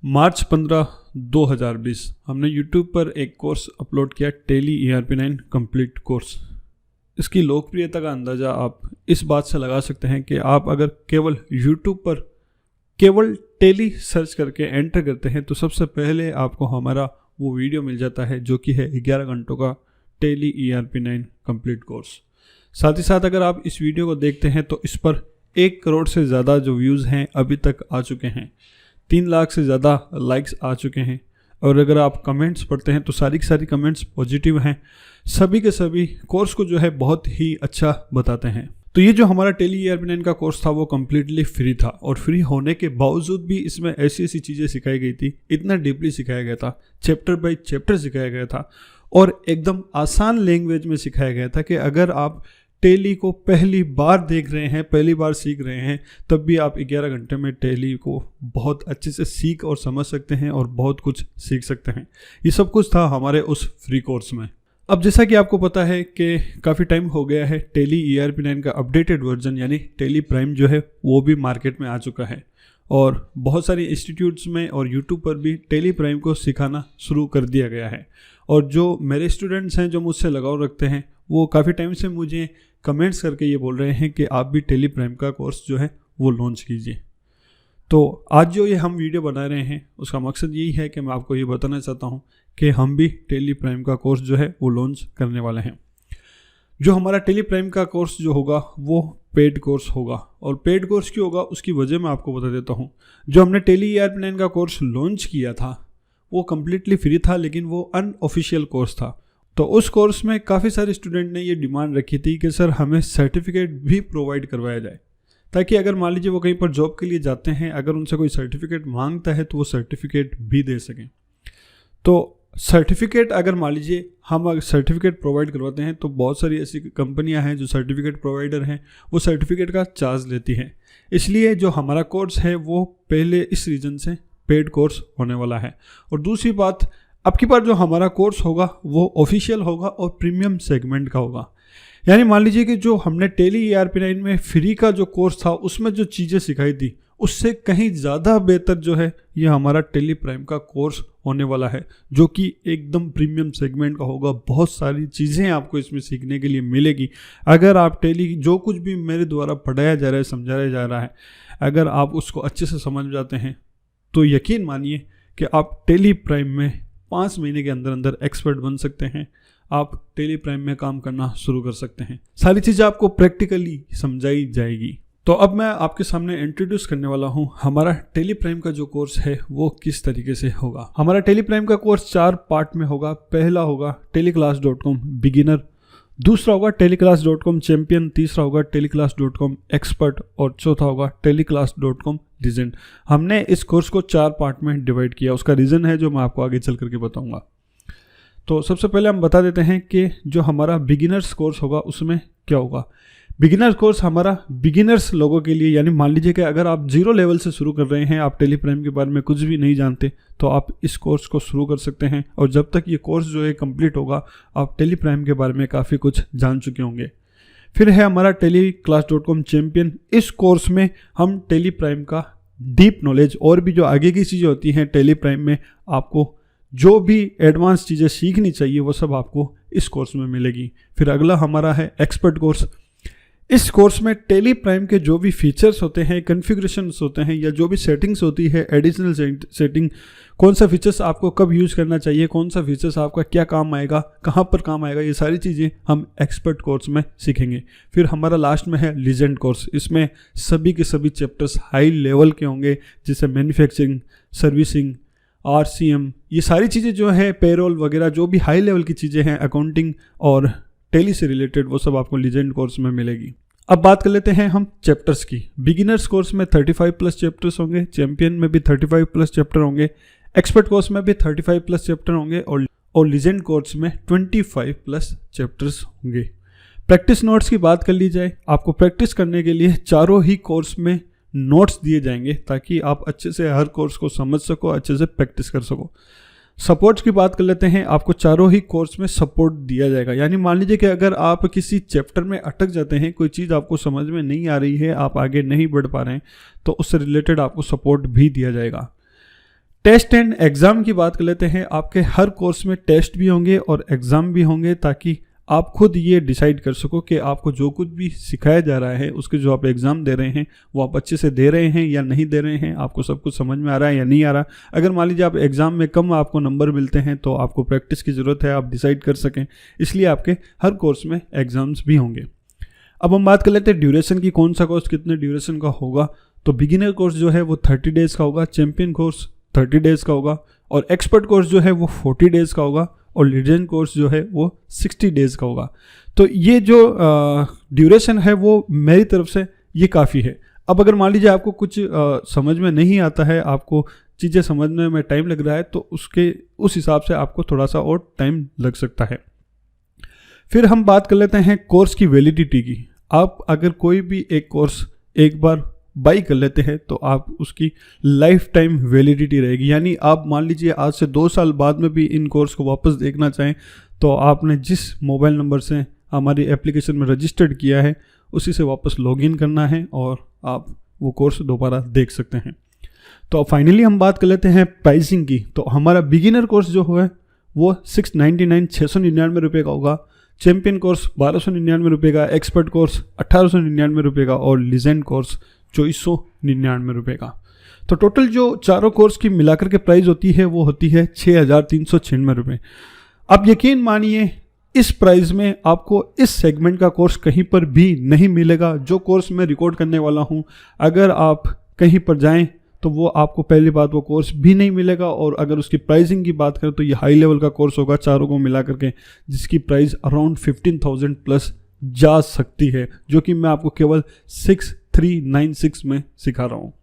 मार्च 15, 2020 हमने YouTube पर एक कोर्स अपलोड किया, टेली ERP9 कंप्लीट कोर्स। इसकी लोकप्रियता का अंदाज़ा आप इस बात से लगा सकते हैं कि आप अगर केवल YouTube पर केवल टेली सर्च करके एंटर करते हैं तो सबसे पहले आपको हमारा वो वीडियो मिल जाता है जो कि है 11 घंटों का टेली ERP9 कंप्लीट कोर्स। साथ ही साथ अगर आप इस वीडियो को देखते हैं तो इस पर 1 करोड़ से ज़्यादा जो व्यूज़ हैं अभी तक आ चुके हैं, 3 लाख से ज़्यादा लाइक्स आ चुके हैं। और अगर आप कमेंट्स पढ़ते हैं तो सारी की सारी कमेंट्स पॉजिटिव हैं, सभी के सभी कोर्स को जो है बहुत ही अच्छा बताते हैं। तो ये जो हमारा टेली ERP9 का कोर्स था वो कम्प्लीटली फ्री था और फ्री होने के बावजूद भी इसमें ऐसी ऐसी चीज़ें सिखाई गई थी, इतना डीपली सिखाया गया था, चैप्टर बाय चैप्टर सिखाया गया था और एकदम आसान लैंग्वेज में सिखाया गया था कि अगर आप टेली को पहली बार देख रहे हैं, पहली बार सीख रहे हैं, तब भी आप 11 घंटे में टेली को बहुत अच्छे से सीख और समझ सकते हैं और बहुत कुछ सीख सकते हैं। ये सब कुछ था हमारे उस फ्री कोर्स में। अब जैसा कि आपको पता है कि काफ़ी टाइम हो गया है, टेली ERP9 का अपडेटेड वर्जन यानी टेली प्राइम जो है वो भी मार्केट में आ चुका है और बहुत सारी इंस्टीट्यूट्स में और यूट्यूब पर भी टेली प्राइम को सिखाना शुरू कर दिया गया है। और जो मेरे स्टूडेंट्स हैं जो मुझसे लगाव रखते हैं वो काफ़ी टाइम से मुझे कमेंट्स करके ये बोल रहे हैं कि आप भी टेली प्राइम का कोर्स जो है वो लॉन्च कीजिए। तो आज जो ये हम वीडियो बना रहे हैं उसका मकसद यही है कि मैं आपको ये बताना चाहता हूँ कि हम भी टेली प्राइम का कोर्स जो है वो लॉन्च करने वाले हैं। जो हमारा टेली प्राइम का कोर्स जो होगा वो पेड कोर्स होगा और पेड कोर्स क्यों होगा उसकी वजह मैं आपको बता देता हूँ। जो हमने टेली ERP9 का कोर्स लॉन्च किया था वो कम्प्लीटली फ्री था, लेकिन वो अनऑफिशियल कोर्स था। तो उस कोर्स में काफ़ी सारे स्टूडेंट ने ये डिमांड रखी थी कि सर हमें सर्टिफिकेट भी प्रोवाइड करवाया जाए, ताकि अगर मान लीजिए वो कहीं पर जॉब के लिए जाते हैं, अगर उनसे कोई सर्टिफिकेट मांगता है तो वो सर्टिफिकेट भी दे सकें। तो सर्टिफिकेट अगर मान लीजिए हम अगर सर्टिफिकेट प्रोवाइड करवाते हैं तो बहुत सारी ऐसी कंपनियां हैं जो सर्टिफिकेट प्रोवाइडर हैं, वो सर्टिफिकेट का चार्ज लेती हैं। इसलिए जो हमारा कोर्स है वो पहले इस रीज़न से पेड कोर्स होने वाला है। और दूसरी बात, अब की बार जो हमारा कोर्स होगा वो ऑफिशियल होगा और प्रीमियम सेगमेंट का होगा। यानी मान लीजिए कि जो हमने टेली ERP9 में फ्री का जो कोर्स था उसमें जो चीज़ें सिखाई थी उससे कहीं ज़्यादा बेहतर जो है ये हमारा टेली प्राइम का कोर्स होने वाला है, जो कि एकदम प्रीमियम सेगमेंट का होगा। बहुत सारी चीज़ें आपको इसमें सीखने के लिए मिलेगी। अगर आप टेली जो कुछ भी मेरे द्वारा पढ़ाया जा रहा है, समझाया जा रहा है, अगर आप उसको अच्छे से समझ जाते हैं तो यकीन मानिए कि आप टेली प्राइम में 5 महीने के अंदर अंदर एक्सपर्ट बन सकते हैं। आप टेली प्राइम में काम करना शुरू कर सकते हैं। सारी चीज़ें आपको प्रैक्टिकली समझाई जाएगी। तो अब मैं आपके सामने इंट्रोड्यूस करने वाला हूं हमारा टेली प्राइम का जो कोर्स है वो किस तरीके से होगा। हमारा टेली प्राइम का कोर्स 4 पार्ट में होगा। पहला होगा teleclass.com बिगिनर, दूसरा होगा teleclass.com चैंपियन, तीसरा होगा teleclass.com एक्सपर्ट और चौथा होगा teleclass.com लीजेंड। हमने इस कोर्स को 4 पार्ट में डिवाइड किया। उसका रीज़न है जो मैं आपको आगे चल करके बताऊंगा। तो सबसे पहले हम बता देते हैं कि जो हमारा बिगिनर्स कोर्स होगा उसमें क्या होगा। बिगिनर्स कोर्स हमारा बिगिनर्स लोगों के लिए, यानी मान लीजिए कि अगर आप 0 लेवल से शुरू कर रहे हैं, आप टेली प्राइम के बारे में कुछ भी नहीं जानते, तो आप इस कोर्स को शुरू कर सकते हैं और जब तक ये कोर्स जो है कंप्लीट होगा आप टेली प्राइम के बारे में काफ़ी कुछ जान चुके होंगे। फिर है हमारा teleclass.com चैंपियन। इस कोर्स में हम टेली प्राइम का डीप नॉलेज और भी जो आगे की चीज़ें होती हैं टेली प्राइम में, आपको जो भी एडवांस चीज़ें सीखनी चाहिए वो सब आपको इस कोर्स में मिलेगी। फिर अगला हमारा है एक्सपर्ट कोर्स। इस कोर्स में टेली प्राइम के जो भी फीचर्स होते हैं, कॉन्फ़िगरेशंस होते हैं या जो भी सेटिंग्स होती है, एडिशनल सेटिंग, कौन सा फीचर्स आपको कब यूज़ करना चाहिए, कौन सा फीचर्स आपका क्या काम आएगा, कहाँ पर काम आएगा, ये सारी चीज़ें हम एक्सपर्ट कोर्स में सीखेंगे। फिर हमारा लास्ट में है लीजेंड कोर्स। इसमें सभी के सभी चैप्टर्स हाई लेवल के होंगे, जैसे मैन्युफैक्चरिंग, सर्विसिंग, RCM, ये सारी चीज़ें जो है पेरोल वगैरह, जो भी हाई लेवल की चीज़ें हैं, अकाउंटिंग और टेली से रिलेटेड, वो सब आपको लीजेंड कोर्स में मिलेगी। अब बात कर लेते हैं हम चैप्टर्स की। बिगिनर्स कोर्स में 35+ चैप्टर्स होंगे, चैंपियन में भी 35+ चैप्टर होंगे, एक्सपर्ट कोर्स में भी 35+ चैप्टर होंगे और लीजेंड कोर्स में 25+ चैप्टर्स होंगे। प्रैक्टिस नोट्स की बात कर ली जाए, आपको प्रैक्टिस करने के लिए चारों ही कोर्स में नोट्स दिए जाएंगे ताकि आप अच्छे से हर कोर्स को समझ सको, अच्छे से प्रैक्टिस कर सको। सपोर्ट्स की बात कर लेते हैं, आपको चारों ही कोर्स में सपोर्ट दिया जाएगा। यानी मान लीजिए कि अगर आप किसी चैप्टर में अटक जाते हैं, कोई चीज़ आपको समझ में नहीं आ रही है, आप आगे नहीं बढ़ पा रहे हैं, तो उससे रिलेटेड आपको सपोर्ट भी दिया जाएगा। टेस्ट एंड एग्ज़ाम की बात कर लेते हैं। आपके हर कोर्स में टेस्ट भी होंगे और एग्ज़ाम भी होंगे, ताकि आप खुद ये डिसाइड कर सको कि आपको जो कुछ भी सिखाया जा रहा है, उसके जो आप एग्ज़ाम दे रहे हैं वो आप अच्छे से दे रहे हैं या नहीं दे रहे हैं, आपको सब कुछ समझ में आ रहा है या नहीं आ रहा। अगर मान लीजिए आप एग्ज़ाम में कम आपको नंबर मिलते हैं तो आपको प्रैक्टिस की ज़रूरत है, आप डिसाइड कर सकें, इसलिए आपके हर कोर्स में एग्ज़ाम्स भी होंगे। अब हम बात कर लेते हैं ड्यूरेशन की, कौन सा कोर्स कितने ड्यूरेशन का होगा। तो बिगिनर कोर्स जो है वो 30 डेज़ का होगा, चैम्पियन कोर्स 30 डेज़ का होगा, और एक्सपर्ट कोर्स जो है वो 40 डेज़ का होगा, और लीजेंड कोर्स जो है वो 60 डेज़ का होगा। तो ये जो ड्यूरेशन है वो मेरी तरफ से ये काफ़ी है। अब अगर मान लीजिए आपको कुछ समझ में नहीं आता है, आपको चीज़ें समझने में टाइम लग रहा है, तो उस हिसाब से आपको थोड़ा सा और टाइम लग सकता है। फिर हम बात कर लेते हैं कोर्स की वैलिडिटी की। आप अगर कोई भी एक कोर्स एक बार बाई कर लेते हैं तो आप उसकी लाइफ टाइम वैलिडिटी रहेगी, यानी आप मान लीजिए आज से 2 साल बाद में भी इन कोर्स को वापस देखना चाहें तो आपने जिस मोबाइल नंबर से हमारी एप्लीकेशन में रजिस्टर्ड किया है उसी से वापस लॉगिन करना है और आप वो कोर्स दोबारा देख सकते हैं। तो अब फाइनली हम बात कर लेते हैं प्राइसिंग की। तो हमारा बिगिनर कोर्स जो है वो 699 रुपये का होगा, चैम्पियन कोर्स 1299 रुपये का, एक्सपर्ट कोर्स 1899 रुपये का, और लीजेंड कोर्स 2499 रुपये का। तो टोटल जो चारों कोर्स की मिलाकर के प्राइस होती है वो होती है 6396 रुपये। अब यकीन मानिए इस प्राइस में आपको इस सेगमेंट का कोर्स कहीं पर भी नहीं मिलेगा। जो कोर्स मैं रिकॉर्ड करने वाला हूँ, अगर आप कहीं पर जाएं तो वो आपको पहली बात वो कोर्स भी नहीं मिलेगा, और अगर उसकी प्राइसिंग की बात करें तो ये हाई लेवल का कोर्स होगा चारों को मिला करके, जिसकी प्राइस अराउंड 15,000 प्लस जा सकती है, जो कि मैं आपको केवल 6396 में सिखा रहा हूँ।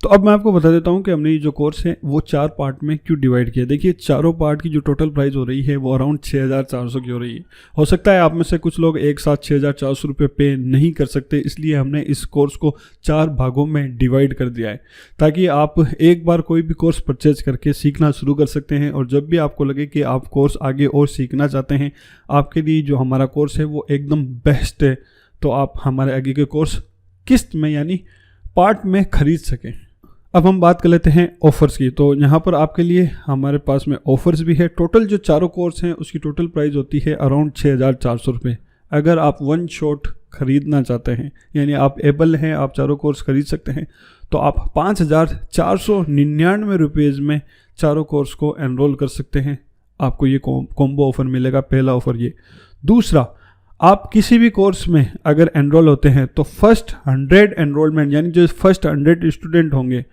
तो अब मैं आपको बता देता हूँ कि हमने ये जो कोर्स है वो 4 पार्ट में क्यों डिवाइड किया। देखिए चारों पार्ट की जो टोटल प्राइस हो रही है वो अराउंड 6400 की हो रही है। हो सकता है आप में से कुछ लोग एक साथ 6400 रुपये पे नहीं कर सकते, इसलिए हमने इस कोर्स को 4 भागों में डिवाइड कर दिया है, ताकि आप एक बार कोई भी कोर्स परचेज करके सीखना शुरू कर सकते हैं, और जब भी आपको लगे कि आप कोर्स आगे और सीखना चाहते हैं, आपके लिए जो हमारा कोर्स है वो एकदम बेस्ट है, तो आप हमारे आगे के कोर्स किस्त में यानी पार्ट में खरीद सकें। अब हम बात कर लेते हैं ऑफर्स की। तो यहाँ पर आपके लिए हमारे पास में ऑफर्स भी है। टोटल जो चारों कोर्स हैं उसकी टोटल प्राइस होती है अराउंड 6400 रुपये। अगर आप वन शॉट खरीदना चाहते हैं, यानी आप एबल हैं, आप चारों कोर्स खरीद सकते हैं, तो आप 5499 रुपीज़ में चारों कोर्स को एनरोल कर सकते हैं। आपको ये कॉम्बो ऑफर मिलेगा, पहला ऑफर ये। दूसरा, आप किसी भी कोर्स में अगर एनरोल होते हैं तो फर्स्ट 100 एनरोलमेंट, यानी जो फर्स्ट 100 स्टूडेंट होंगे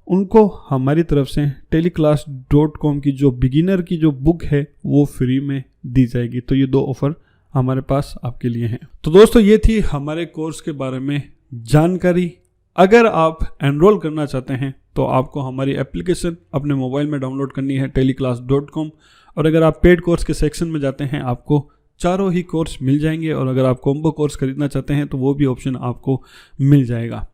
उनको हमारी तरफ से teleclass.com की जो बिगिनर की जो बुक है वो फ्री में दी जाएगी। तो ये 2 ऑफ़र हमारे पास आपके लिए हैं। तो दोस्तों ये थी हमारे कोर्स के बारे में जानकारी। अगर आप एनरोल करना चाहते हैं तो आपको हमारी एप्लीकेशन अपने मोबाइल में डाउनलोड करनी है teleclass.com, और अगर आप पेड कोर्स के सेक्शन में जाते हैं आपको चारों ही कोर्स मिल जाएंगे, और अगर आप कॉम्बो कोर्स खरीदना चाहते हैं तो वो भी ऑप्शन आपको मिल जाएगा।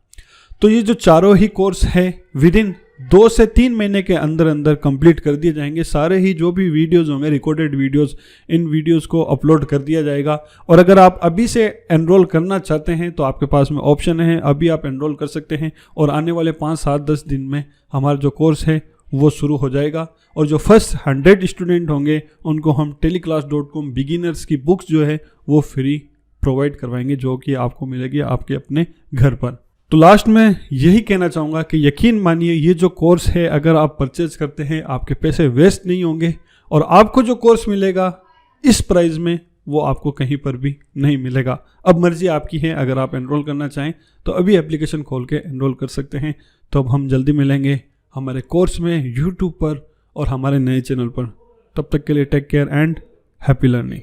तो ये जो चारों ही कोर्स हैं विदिन 2 से 3 महीने के अंदर अंदर कंप्लीट कर दिए जाएंगे। सारे ही जो भी वीडियोस होंगे, रिकॉर्डेड वीडियोस, इन वीडियोस को अपलोड कर दिया जाएगा। और अगर आप अभी से एनरोल करना चाहते हैं तो आपके पास में ऑप्शन है, अभी आप एनरोल कर सकते हैं, और आने वाले 5, 7, 10 दिन में हमारा जो कोर्स है वो शुरू हो जाएगा। और जो फर्स्ट 100 स्टूडेंट होंगे उनको हम teleclass.com बिगिनर्स की बुक्स जो है वो फ्री प्रोवाइड करवाएंगे, जो कि आपको मिलेगी आपके अपने घर पर। तो लास्ट में यही कहना चाहूँगा कि यकीन मानिए ये जो कोर्स है अगर आप परचेज करते हैं आपके पैसे वेस्ट नहीं होंगे, और आपको जो कोर्स मिलेगा इस प्राइस में वो आपको कहीं पर भी नहीं मिलेगा। अब मर्जी आपकी है, अगर आप एनरोल करना चाहें तो अभी एप्लीकेशन खोल के एनरोल कर सकते हैं। तो अब हम जल्दी मिलेंगे हमारे कोर्स में यूट्यूब पर और हमारे नए चैनल पर। तब तक के लिए take care and happy learning.